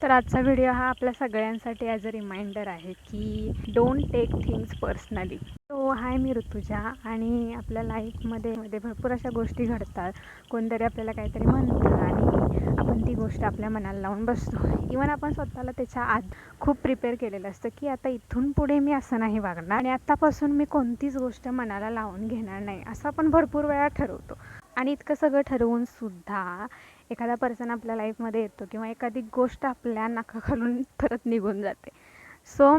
तर आजचा व्हिडिओ हा आपल्या सगळ्यांसाठी ॲज अ रिमाइंडर आहे की डोंट टेक थिंग्स पर्सनली. तो हाय, मी ऋतुजा. आणि आपल्या लाईफमध्ये भरपूर अशा गोष्टी घडतात. कोणतरी आपल्याला काहीतरी म्हणतं आणि आपण ती गोष्ट आपल्या मनाला लावून बसतो. इवन आपण स्वतःला त्याच्या आत खूप प्रिपेअर केलेलं असतं की आता इथून पुढे मी असं नाही वागणार आणि आत्तापासून मी कोणतीच गोष्ट मनाला लावून घेणार नाही, असं आपण भरपूर वेळा ठरवतो. आणि इतकं सगळं ठरवून सुद्धा एखादा पर्सन आपल्या लाईफमध्ये येतो किंवा एखादी गोष्ट आपल्या नाकाखालून परत निघून जाते. सो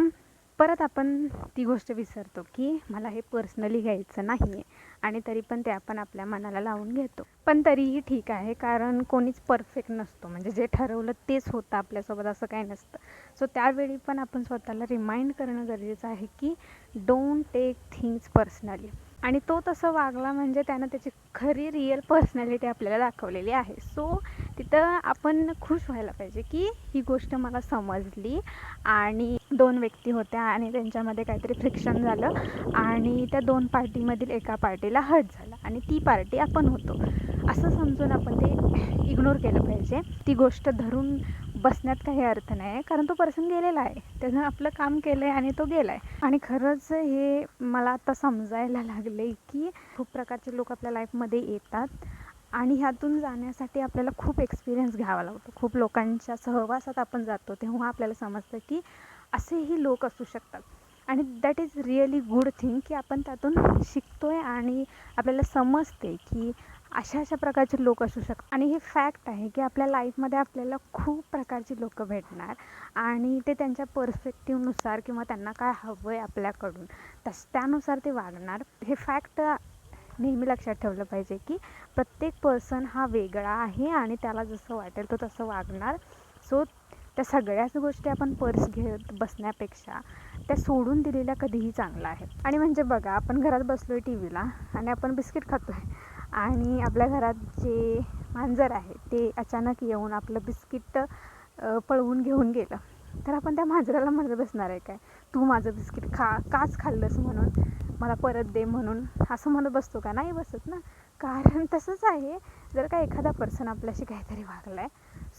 परत आपण ती गोष्ट विसरतो की मला हे पर्सनली घ्यायचं नाही आहे, आणि तरी पण ते आपण आपल्या मनाला लावून घेतो. पण तरीही ठीक आहे, कारण कोणीच परफेक्ट नसतो. म्हणजे जे ठरवलं तेच होतं आपल्यासोबत, असं काही नसतं. सो त्यावेळी पण आपण स्वतःला रिमाइंड करणं गरजेचं आहे की डोंट टेक थिंग्स पर्सनली. आणि तो तसं वागला म्हणजे त्यानं त्याची खरी रिअल पर्सनॅलिटी आपल्याला दाखवलेली आहे. सो तिथं आपण खुश व्हायला पाहिजे की ही गोष्ट मला समजली. आणि दोन व्यक्ती होत्या आणि त्यांच्यामध्ये काहीतरी फ्रिक्शन झालं आणि त्या दोन पार्टीमधील एका पार्टीला हर्ट झालं आणि ती पार्टी आपण होतो, असं समजून आपण ते इग्नोर केलं पाहिजे. ती गोष्ट धरून बसण्यात काही अर्थ नाही आहे, कारण तो पर्सन गेलेला आहे, त्यानं आपलं काम केलं आहे आणि तो गेला आहे. आणि खरंच हे मला आता समजायला लागले की खूप प्रकारचे लोक आपल्या लाईफमध्ये येतात आणि ह्यातून जाण्यासाठी आपल्याला खूप एक्सपिरियन्स घ्यावा लागतो. खूप लोकांच्या सहवासात आपण जातो तेव्हा आपल्याला समजतं की असेही लोक असू शकतात. आणि that is really good thing की आपण त्यातून शिकतो आहे आणि आपल्याला समजते की अशा प्रकारचे लोक असू शकतात. आणि हे फॅक्ट आहे की आपल्या लाईफमध्ये आपल्याला खूप प्रकारची लोकं भेटणार आणि ते त्यांच्या पर्स्पेक्टिव्हनुसार किंवा त्यांना काय हवं आहे आपल्याकडून त्यानुसार ते वागणार. हे फॅक्ट नेहमी लक्षात ठेवलं पाहिजे की प्रत्येक पर्सन हा वेगळा आहे आणि त्याला जसं वाटेल तो तसं वागणार. सो त्या सगळ्याच गोष्टी आपण पर्स घेत बसण्यापेक्षा त्या सोडून दिलेल्या कधीही चांगलं आहे. आणि म्हणजे बघा, आपण घरात बसलो आहे टी व्हीला आणि आपण बिस्किट खातो आहे आणि आपल्या घरात जे मांजर आहे ते अचानक येऊन आपलं बिस्किट पळवून घेऊन गेलं, तर आपण त्या मांजराला म्हणत बसणार आहे काय, तू माझं बिस्किट काच खाल्लंस म्हणून मला परत दे म्हणून, असं म्हणत बसतो का? नाही बसत ना. कारण तसंच आहे, जर का एखादा पर्सन आपल्याशी काहीतरी वागला आहे,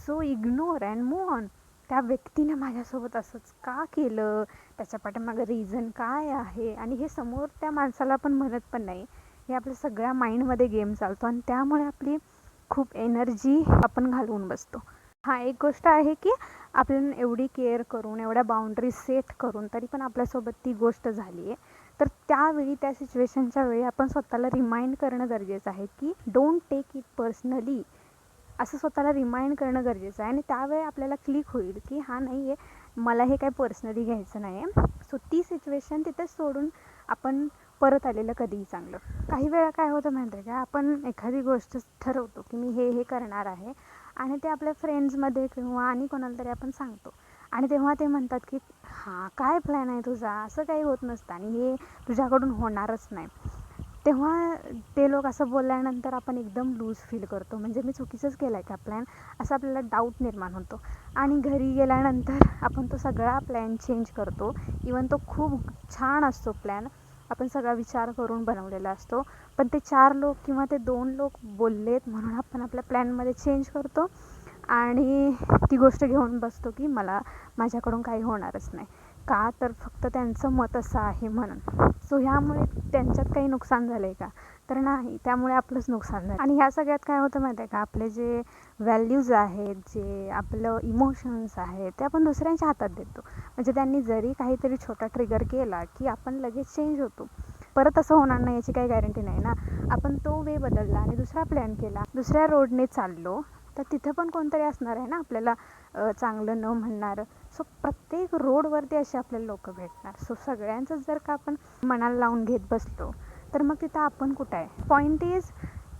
so ignore and move on. त्या व्यक्तीने माझ्यासोबत असंच का केलं, त्याच्या पाठीमागं रिझन काय आहे, आणि हे समोर त्या माणसाला पण म्हणत पण नाही. हे आपल्या सगळ्या माइंडमध्ये गेम चालतो आणि त्यामुळे आपली खूप एनर्जी आपण घालवून बसतो. हां, एक गोष्ट आहे की आपल्याला एवढी केअर करून, एवढ्या बाउंड्री सेट करून तरी पण आपल्यासोबत ती गोष्ट झाली आहे, तर त्यावेळी त्या सिच्युएशनच्या वेळी आपण स्वतःला रिमाइंड करणं गरजेचं आहे की डोंट टेक इट पर्सनली, असं स्वतःला रिमाइंड करणं गरजेचं आहे. आणि त्यावेळी आपल्याला क्लिक होईल की हां, नाही आहे, मला हे काही पर्सनली घ्यायचं नाही आहे. सो ती सिच्युएशन तिथेच सोडून आपण परत आलेलं कधीही चांगलं. काही वेळा काय होतं माहिती आहे का, आपण एखादी गोष्ट ठरवतो की मी हे करणार आहे आणि ते आपल्या फ्रेंड्समध्ये किंवा आणि कोणाला तरी आपण सांगतो आणि तेव्हा ते म्हणतात की हां, काय प्लॅन आहे तुझा, असं काही होत नसतं आणि हे तुझ्याकडून होणारच नाही. तेव्हा ते लोक असं बोलल्यानंतर आपण एकदम लूज फील करतो, म्हणजे मी चुकीचंच केलं आहे का प्लॅन, असं आपल्याला डाऊट निर्माण होतो. आणि घरी गेल्यानंतर आपण तो सगळा प्लॅन चेंज करतो. इवन तो खूप छान असतो प्लॅन, आपण सगळा विचार करून बनवलेला असतो, पण ते 4 लोक किंवा ते 2 लोक बोललेत म्हणून आपण आपल्या प्लॅनमध्ये चेंज करतो आणि ती गोष्ट घेऊन बसतो की माझ्याकडून काही होणारच नाही का, तर फक्त त्यांचं मत असं आहे म्हणून. सो ह्यामुळे त्यांच्यात काही नुकसान झालं आहे का, तर नाही, त्यामुळे आपलंच नुकसान झालं. आणि ह्या सगळ्यात काय होतं माहिती आहे का, आपले जे व्हॅल्यूज आहेत, जे आपलं इमोशन्स आहेत, ते आपण दुसऱ्यांच्या हातात देतो. म्हणजे त्यांनी जरी काहीतरी छोटा ट्रिगर केला की आपण लगेच चेंज होतो. परत असं होणार नाही याची काही गॅरंटी नाही ना. आपण तो वे बदलला आणि दुसरा प्लॅन केला, दुसऱ्या रोडने चाललो, तर तिथं पण कोणतरी असणार आहे ना आपल्याला चांगलं न म्हणणारं. सो प्रत्येक रोडवरती असे आपल्याला लोक भेटणार. सो सगळ्यांचंच जर का आपण मनाला लावून घेत बसलो तर मग तिथं आपण कुठं आहे. पॉईंट इज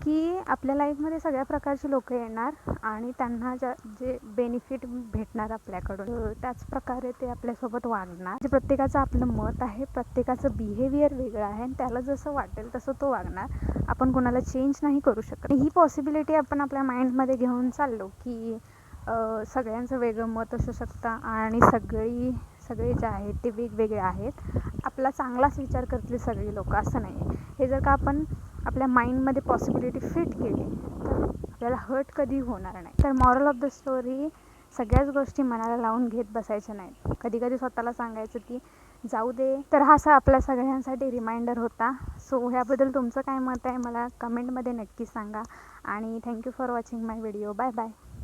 की आपल्या लाईफमध्ये सगळ्या प्रकारची लोकं येणार आणि त्यांना जे बेनिफिट भेटणार आपल्याकडून, त्याच प्रकारे ते आपल्यासोबत वागणार. म्हणजे प्रत्येकाचं आपलं मत आहे, प्रत्येकाचं बिहेवियर वेगळं आहे आणि त्याला जसं वाटेल तसं तो वागणार. आपण कोणाला चेंज नाही करू शकत. ही पॉसिबिलिटी आपण आपल्या माइंडमध्ये घेऊन चाललो की सगळ्यांचं वेगळं मत असू शकतं आणि सगळे जे आहेत ते वेगवेगळे आहेत, आपला चांगलाच विचार करतील सगळी लोकं, असं नाही आहे. हे जर का आपण आपल्या माइंडमध्ये पॉसिबिलिटी फिट केली तर आपल्याला हर्ट कधी होणार नाही. तर मॉरल ऑफ द स्टोरी, सगळ्याच गोष्टी मनाला लावून घेत बसायच्या नाहीत. कधी कधी स्वतःला सांगायचं की जाऊ दे. तर हा असा आपल्या सगळ्यांसाठी रिमाइंडर होता. सो ह्याबद्दल तुमचं काय मत आहे मला कमेंटमध्ये नक्की सांगा. आणि thank you for watching my video. Bye bye.